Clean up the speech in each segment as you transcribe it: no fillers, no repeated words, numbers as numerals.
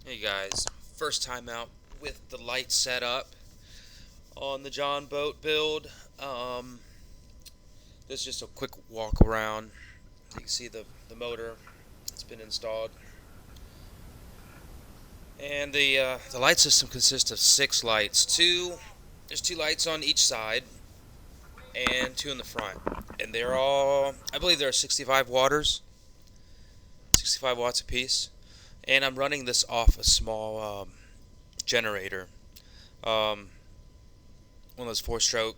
Hey guys, first time out with the light set up on the John boat build. This is just a quick walk around. You can see the motor that's been installed. And the light system consists of 6 lights. There's 2 lights on each side and 2 in the front. And they're all, I believe they're 65 watts apiece. And I'm running this off a small generator. One of those 4-stroke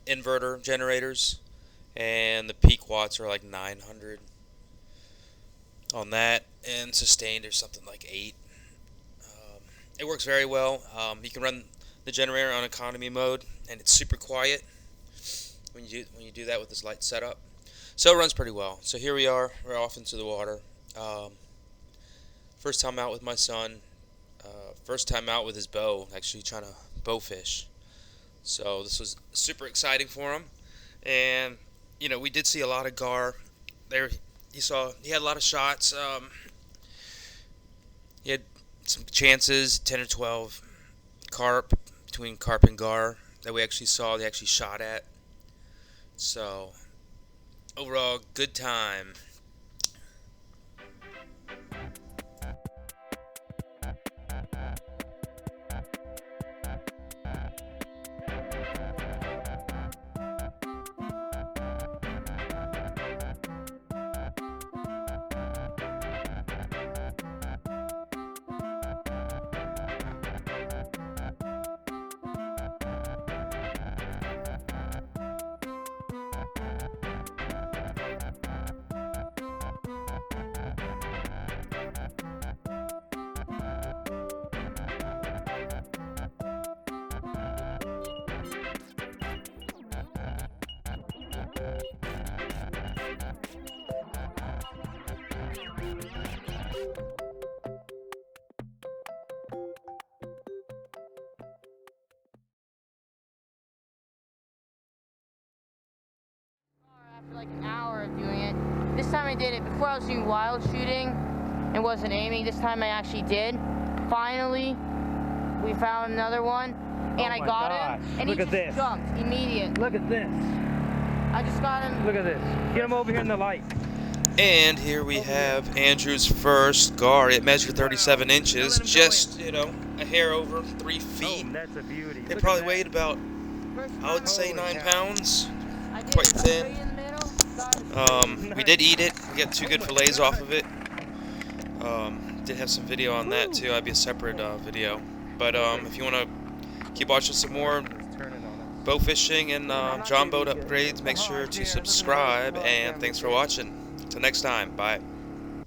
inverter generators, and the peak watts are like 900 on that, and sustained or something like 8. It works very well. You can run the generator on economy mode, and it's super quiet when you do that with this light setup. So it runs pretty well. So here we are. We're off into the water. First time out with my son. First time out with his bow, actually trying to bow fish. So this was super exciting for him. And we did see a lot of gar. There, he had a lot of shots. He had some chances, 10 or 12 carp, between carp and gar, that we actually saw. They actually shot at. So overall, good time. After like an hour of doing it. This time I did it before. I was doing wild shooting and wasn't aiming. This time I actually did. Finally, we found another one, and I got him, and he just jumped immediately. Look at this. I just got him. Look at this. Get him over here in the light. And here we have Andrew's first gar. It measured 37 inches, just, a hair over 3 feet. Oh, that's a beauty. It probably weighed about, I would say, 9 pounds. Quite thin. We did eat it. We got 2 good fillets off of it. Did have some video on that too. That'd be a separate video. But if you want to keep watching some more bow fishing and John boat upgrades, make sure to subscribe. And thanks for watching. Until next time. Bye.